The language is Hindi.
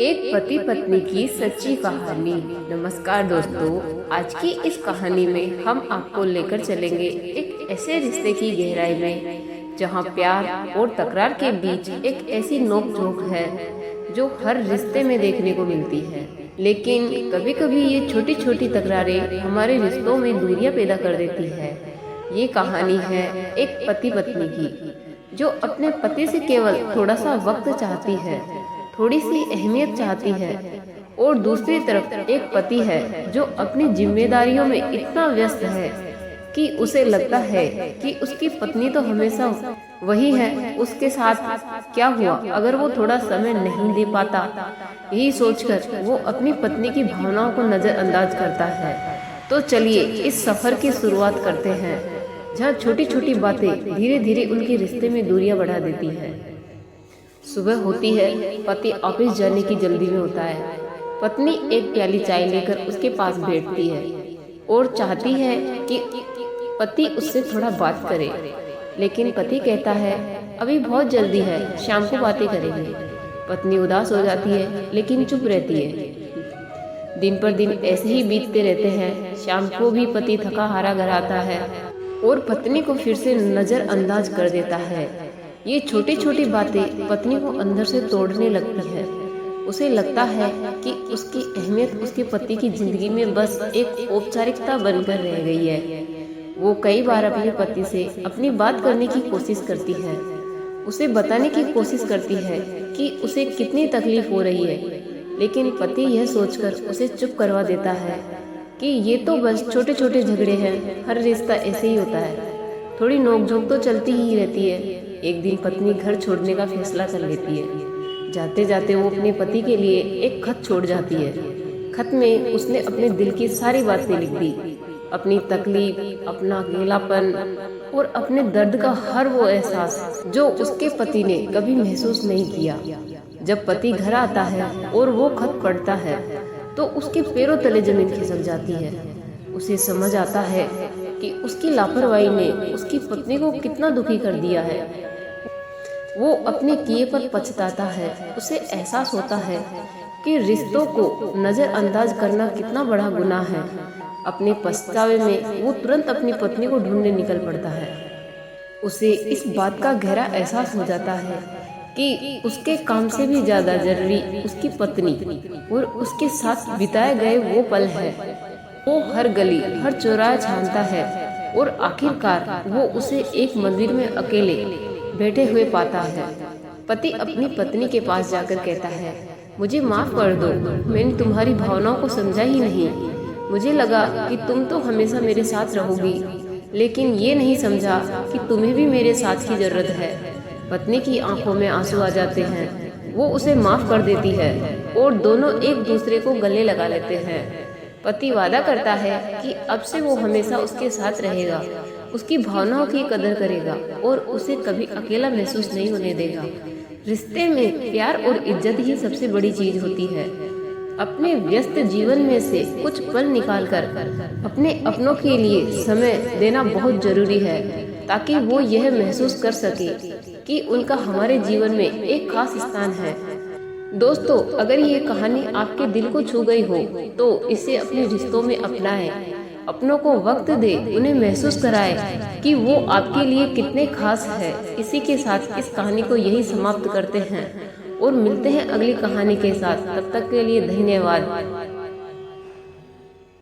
एक पति पत्नी की सच्ची कहानी। नमस्कार दोस्तों, आज की इस कहानी में हम आपको लेकर चलेंगे एक ऐसे रिश्ते की गहराई में जहां प्यार और तकरार के बीच एक ऐसी नोक-झोंक है जो हर रिश्ते में देखने को मिलती है। लेकिन कभी कभी ये छोटी छोटी तकरारें हमारे रिश्तों में दूरियां पैदा कर देती है। ये कहानी है एक पति पत्नी की जो अपने पति से केवल थोड़ा सा वक्त चाहती है, थोड़ी सी अहमियत चाहती है, और दूसरी तरफ एक पति है जो अपनी जिम्मेदारियों में इतना व्यस्त है कि उसे लगता है कि उसकी पत्नी तो हमेशा वही है, उसके साथ क्या हुआ अगर वो थोड़ा समय नहीं दे पाता। यही सोचकर वो अपनी पत्नी की भावनाओं को नजरअंदाज करता है। तो चलिए इस सफर की शुरुआत करते हैं जहाँ छोटी छोटी बातें धीरे धीरे उनके रिश्ते में दूरियां बढ़ा देती है। सुबह होती है, पति ऑफिस जाने की जल्दी में होता है। पत्नी एक प्याली चाय लेकर उसके पास बैठती है और चाहती है कि पति उससे थोड़ा बात करे, लेकिन पति कहता है अभी बहुत जल्दी है, शाम को बातें करेंगे। पत्नी उदास हो जाती है लेकिन चुप रहती है। दिन पर दिन ऐसे ही बीतते रहते हैं। शाम को भी पति थका हारा घर आता है और पत्नी को फिर से नजरअंदाज कर देता है। ये छोटी छोटी बातें पत्नी को अंदर से तोड़ने लगती है। उसे लगता है कि उसकी अहमियत उसके पति की जिंदगी में बस एक औपचारिकता बनकर रह गई है। वो कई बार अपने पति से अपनी बात करने की कोशिश करती है, उसे बताने की कोशिश करती है कि उसे कितनी तकलीफ हो रही है, लेकिन पति यह सोचकर उसे चुप करवा देता है कि ये तो बस छोटे छोटे झगड़े हैं, हर रिश्ता ऐसे ही होता है, थोड़ी नोकझोंक तो चलती ही रहती है। एक दिन पत्नी घर छोड़ने का फैसला कर लेती है। जाते जाते वो अपने पति के लिए एक खत छोड़ जाती है। खत में उसने अपने दिल की सारी बातें लिख दी, अपनी तकलीफ, अपना अकेलापन और अपने दर्द का हर वो एहसास जो उसके पति ने कभी महसूस नहीं किया। जब पति घर आता है और वो खत पढ़ता है तो उसके पैरों तले जमीन खिसक जाती है। उसे समझ आता है कि उसकी लापरवाही ने उसकी पत्नी को कितना दुखी कर दिया है। वो अपने किए पर पछताता है। उसे एहसास होता है कि रिश्तों को नजरअंदाज करना कितना बड़ा गुनाह है। अपने पछतावे में वो तुरंत अपनी पत्नी को ढूंढने निकल पड़ता है। उसे इस बात का गहरा एहसास हो जाता है कि उसके काम से भी ज्यादा जरूरी उसकी पत्नी और उसके साथ बिताए गए वो पल है। वो हर गली हर चौराहा छानता है और आखिरकार वो उसे एक मंदिर में अकेले बैठे हुए पाता है। पति अपनी पत्नी के पास जाकर कहता है, मुझे माफ कर दो, मैंने तुम्हारी भावनाओं को समझा ही नहीं। मुझे लगा कि तुम तो हमेशा मेरे साथ रहोगी, लेकिन ये नहीं समझा कि तुम्हें भी मेरे साथ की जरूरत है। पत्नी की आंखों में आंसू आ जाते हैं। वो उसे माफ कर देती है और दोनों एक दूसरे को गले लगा लेते हैं। पति वादा करता है कि अब से वो हमेशा उसके साथ रहेगा, उसकी भावनाओं की कदर करेगा और उसे कभी अकेला महसूस नहीं होने देगा। रिश्ते में प्यार और इज्जत ही सबसे बड़ी चीज होती है। अपने व्यस्त जीवन में से कुछ पल निकालकर अपने अपनों के लिए समय देना बहुत जरूरी है, ताकि वो यह महसूस कर सके कि उनका हमारे जीवन में एक खास स्थान है। दोस्तों, अगर ये कहानी आपके दिल को छू गई हो तो इसे अपने रिश्तों में अपनाएं। अपनों को वक्त दे, उन्हें महसूस कराए कि वो आपके लिए कितने खास है। इसी के साथ इस कहानी को यही समाप्त करते हैं और मिलते हैं अगली कहानी के साथ। तब तक के लिए धन्यवाद।